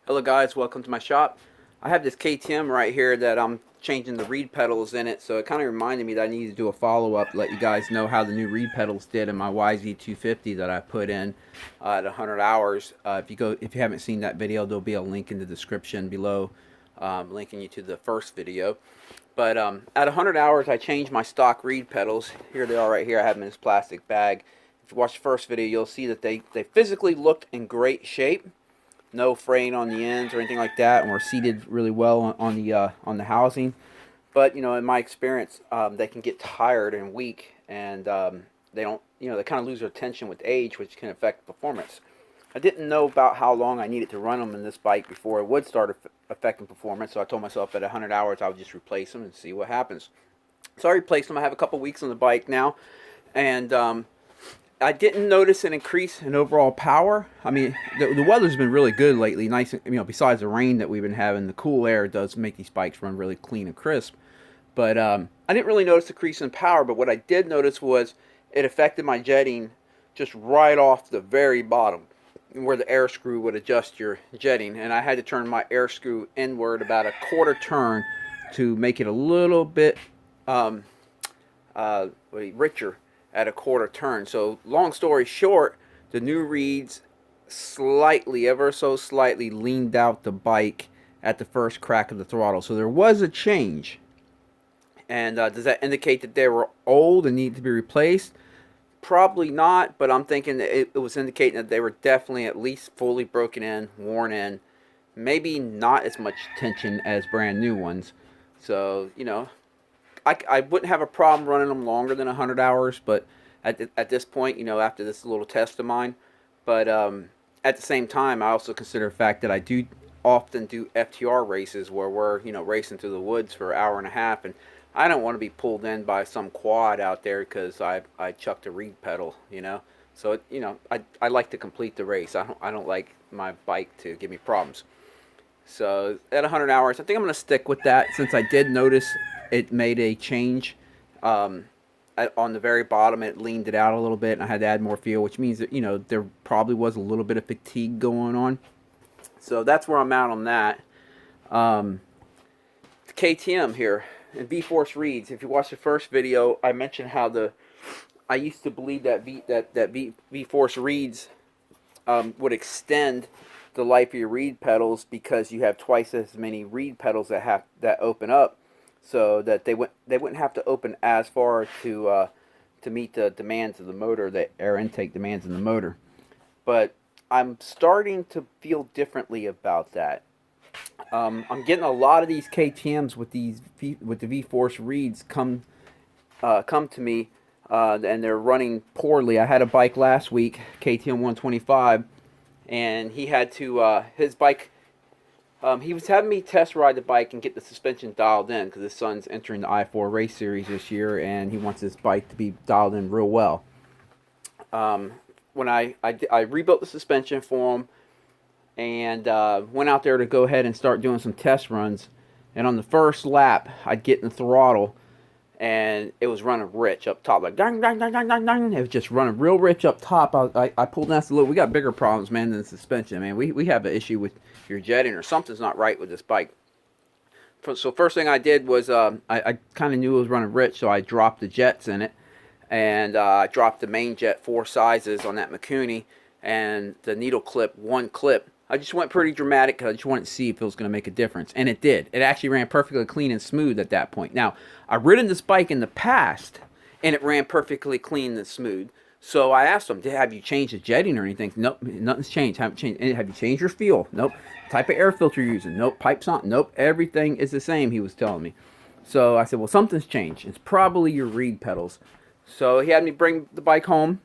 Hello guys, welcome to my shop. I have this KTM right here that I'm changing the reed pedals in it, so it kind of reminded me that I needed to do a follow-up, let you guys know how the new reed pedals did in my YZ250 that I put in at 100 hours. If you haven't seen that video, there'll be a link in the description below, linking you to the first video. But at 100 hours, I changed my stock reed pedals. Here they are right here. I have them in this plastic bag. If you watch the first video, you'll see that they physically look in great shape. No fraying on the ends or anything like that, and we're seated really well on the housing. But you know, in my experience, they can get tired and weak, and they don't, they kind of lose their tension with age, which can affect performance. I didn't know about how long I needed to run them in this bike before it would start affecting performance, so I told myself at 100 hours I would just replace them and see what happens. So I replaced them. I have a couple weeks on the bike now, and I didn't notice an increase in overall power. I mean, the weather's been really good lately. Nice, besides the rain that we've been having, the cool air does make these bikes run really clean and crisp. But I didn't really notice a decrease in power. But what I did notice was it affected my jetting just right off the very bottom, where the air screw would adjust your jetting. And I had to turn my air screw inward about a quarter turn to make it a little bit richer at a quarter turn. So long story short, the new reeds slightly, ever so slightly, leaned out the bike at the first crack of the throttle. So there was a change. And does that indicate that they were old and need to be replaced? Probably not, but I'm thinking that it was indicating that they were definitely at least fully broken in, worn in, maybe not as much tension as brand new ones. So, I wouldn't have a problem running them longer than 100 hours, but at this point, after this little test of mine. But at the same time, I also consider the fact that I do often do FTR races where we're, racing through the woods for an hour and a half, and I don't want to be pulled in by some quad out there because I chucked a reed pedal, So, I like to complete the race. I don't like my bike to give me problems. So at 100 hours, I think I'm going to stick with that since I did notice it made a change on the very bottom. It leaned it out a little bit, and I had to add more fuel, which means that, there probably was a little bit of fatigue going on. So that's where I'm at on that. KTM here and V-Force reeds. If you watch the first video, I mentioned how I used to believe that V-Force reeds would extend the life of your reed pedals because you have twice as many reed pedals that open up, so that they wouldn't have to open as far to meet the demands of the motor, the air intake demands in the motor. But I'm starting to feel differently about that. I'm getting a lot of these KTM's with the V-Force reeds come to me, and they're running poorly. I had a bike last week, KTM 125. And he had to, his bike, he was having me test ride the bike and get the suspension dialed in because his son's entering the I-4 race series this year and he wants his bike to be dialed in real well. When I rebuilt the suspension for him and went out there to go ahead and start doing some test runs. And on the first lap, I'd get in the throttle and it was running rich up top, like dang, dang, dang, dang, dang, dang. It was just running real rich up top. I pulled down a little. We got bigger problems, man, than the suspension, man. We have an issue with your jetting or something's not right with this bike. So first thing I did was I kind of knew it was running rich, so I dropped the jets in it, and I dropped the main jet 4 sizes on that Mikuni, and the needle clip 1 clip. I just went pretty dramatic because I just wanted to see if it was going to make a difference. And it did. It actually ran perfectly clean and smooth at that point. Now, I've ridden this bike in the past, and it ran perfectly clean and smooth. So I asked him, have you changed the jetting or anything? Nope, nothing's changed. Haven't changed. Have you changed your fuel? Nope. Type of air filter you're using? Nope. Pipes on? Nope. Everything is the same, he was telling me. So I said, well, something's changed. It's probably your reed pedals. So he had me bring the bike home.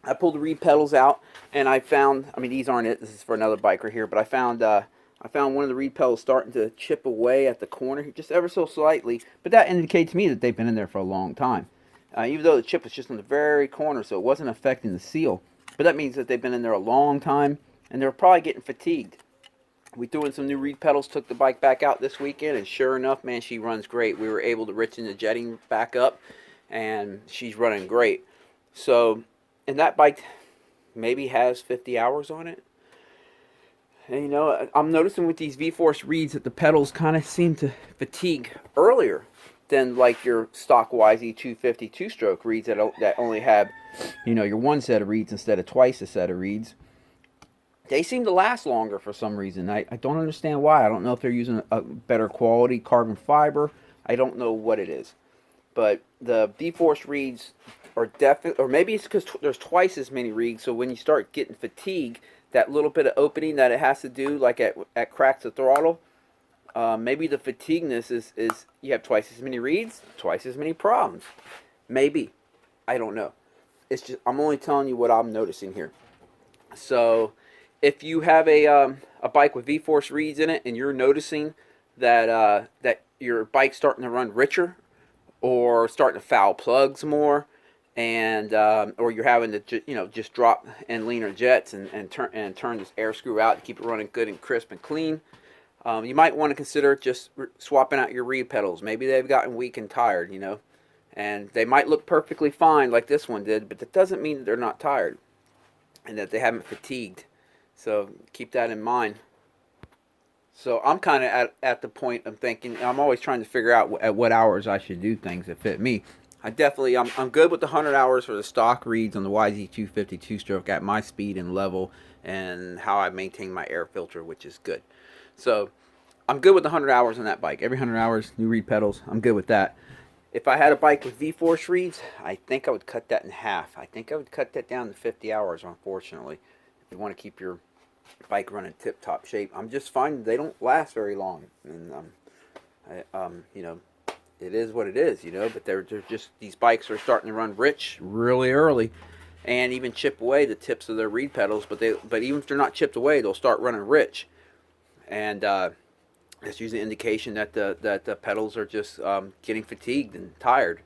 I pulled the reed pedals out, and I found, these aren't it. This is for another bike right here, but I found one of the reed pedals starting to chip away at the corner, just ever so slightly. But that indicates to me that they've been in there for a long time. Even though the chip was just in the very corner, so it wasn't affecting the seal. But that means that they've been in there a long time, and they're probably getting fatigued. We threw in some new reed pedals, took the bike back out this weekend, and sure enough, man, she runs great. We were able to richen the jetting back up, and she's running great. So, and that bike maybe has 50 hours on it. And, you know, I'm noticing with these V-Force reeds that the pedals kind of seem to fatigue earlier than like your stock YZ250 two-stroke reeds that only have, you know, your one set of reeds instead of twice a set of reeds. They seem to last longer for some reason. I don't understand why. I don't know if they're using a better quality carbon fiber. I don't know what it is. But the V-Force reeds are definitely, or maybe it's because there's twice as many reeds, so when you start getting fatigue, that little bit of opening that it has to do, like at cracks the throttle, maybe the fatigueness is you have twice as many reeds, twice as many problems. Maybe. I don't know. It's just, I'm only telling you what I'm noticing here. So if you have a bike with V-Force reeds in it and you're noticing that your bike's starting to run richer or starting to foul plugs more, and or you're having to just drop and leaner jets and turn this air screw out to keep it running good and crisp and clean, you might want to consider just swapping out your reed pedals. Maybe they've gotten weak and tired, you know, and they might look perfectly fine like this one did, but that doesn't mean that they're not tired and that they haven't fatigued. So keep that in mind. So I'm kind of at the point of thinking, I'm always trying to figure out at what hours I should do things that fit me. I'm good with the 100 hours for the stock reeds on the YZ250 two-stroke at my speed and level and how I maintain my air filter, which is good. So I'm good with the 100 hours on that bike. Every 100 hours, new reed pedals. I'm good with that. If I had a bike with V-Force reeds, I think I would cut that in half. I think I would cut that down to 50 hours, unfortunately, if you want to keep your bike running tip-top shape. I'm just finding they don't last very long, and you know, it is what it is, you know. But they're just, these bikes are starting to run rich really early, and even chip away the tips of their reed pedals. But even if they're not chipped away, they'll start running rich, and that's usually an indication that the pedals are just getting fatigued and tired.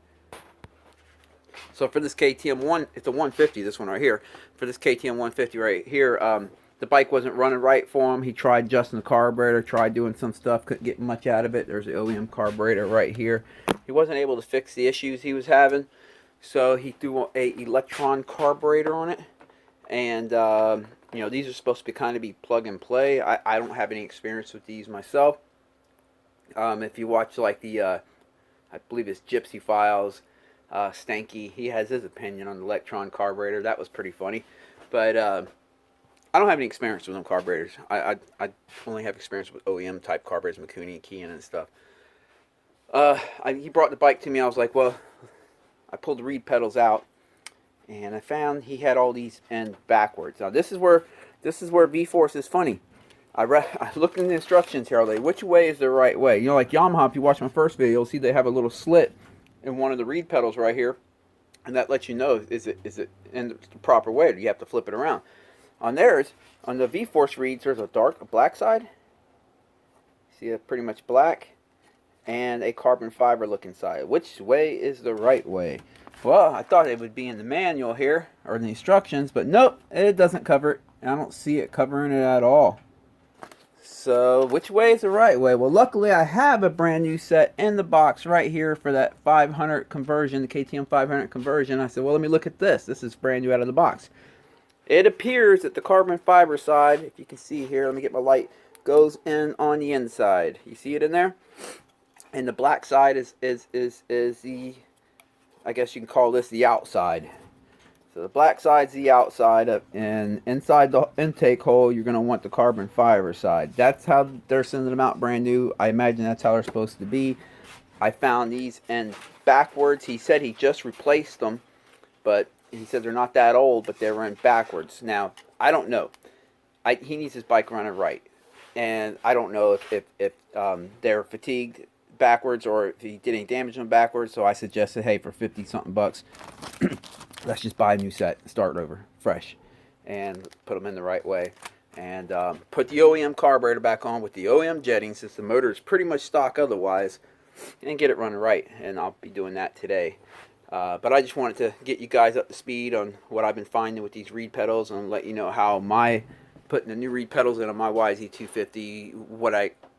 So for this KTM it's a 150, this one right here. For this KTM 150 right here, the bike wasn't running right for him. He tried adjusting the carburetor, tried doing some stuff, couldn't get much out of it. There's the OEM carburetor right here. He wasn't able to fix the issues he was having, so he threw a electron carburetor on it. And you know, these are supposed to be kind of be plug and play. I don't have any experience with these myself. If you watch like the I believe it's Gypsy Files, Stanky, he has his opinion on the electron carburetor. That was pretty funny. But I don't have any experience with them carburetors. I only have experience with OEM type carburetors, Mikuni and Kian and stuff. He brought the bike to me. I was like, well, I pulled the reed pedals out, and I found he had all these end backwards. Now this is where V-Force is funny. I looked in the instructions here. Like, which way is the right way? You know, like Yamaha. If you watch my first video, you'll see they have a little slit in one of the reed pedals right here, and that lets you know is it in the proper way, or do you have to flip it around. On theirs, on the V-Force reeds, there's a black side. See, it's pretty much black, and a carbon fiber looking side. Which way is the right way? Well, I thought it would be in the manual here, or in the instructions, but nope, it doesn't cover it. I don't see it covering it at all. So, which way is the right way? Well, luckily I have a brand new set in the box right here for that 500 conversion, the KTM 500 conversion. I said, well, let me look at this. This is brand new out of the box. It appears that the carbon fiber side, if you can see here, let me get my light, goes in on the inside. You see it in there? And the black side is the, I guess you can call this the outside. So the black side's the outside, and inside the intake hole, you're going to want the carbon fiber side. That's how they're sending them out brand new. I imagine that's how they're supposed to be. I found these end backwards. He said he just replaced them, but he said they're not that old, but they're running backwards. Now, I don't know. He needs his bike running right. And I don't know if they're fatigued backwards or if he did any damage on backwards. So I suggested, hey, for 50-something bucks, let's just buy a new set, start over, fresh, and put them in the right way. And put the OEM carburetor back on with the OEM jetting, since the motor is pretty much stock otherwise, and get it running right. And I'll be doing that today. But I just wanted to get you guys up to speed on what I've been finding with these reed pedals, and let you know how putting the new reed pedals in on my YZ250,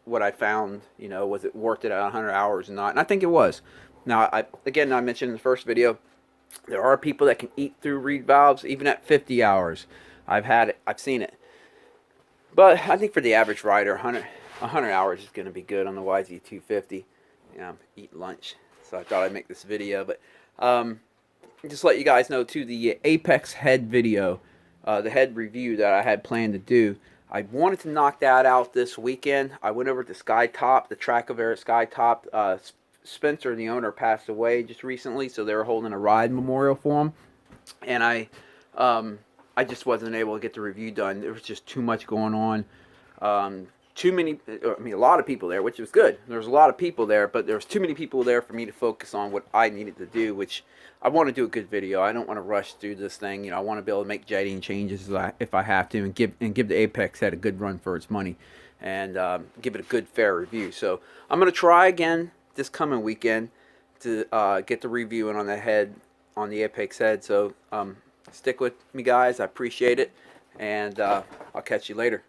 what I found, you know, was it worth it at 100 hours or not? And I think it was. Now, I mentioned in the first video, there are people that can eat through reed valves even at 50 hours. I've seen it. But I think for the average rider, 100 hours is going to be good on the YZ250. I'm eating lunch, so I thought I'd make this video. But just let you guys know too, the Apex head video, the head review that I had planned to do, I wanted to knock that out this weekend. I went over to Skytop, the Trackavera Skytop. Spencer, the owner, passed away just recently, so they were holding a ride memorial for him, and I just wasn't able to get the review done. There was just too much going on. Too many, I mean, a lot of people there, which was good. There was a lot of people there, but there was too many people there for me to focus on what I needed to do, which I want to do a good video. I don't want to rush through this thing. You know, I want to be able to make jetting changes if I have to, and give the Apex head a good run for its money, and give it a good, fair review. So I'm going to try again this coming weekend to get the review in on the head, on the Apex head. So stick with me, guys. I appreciate it, and I'll catch you later.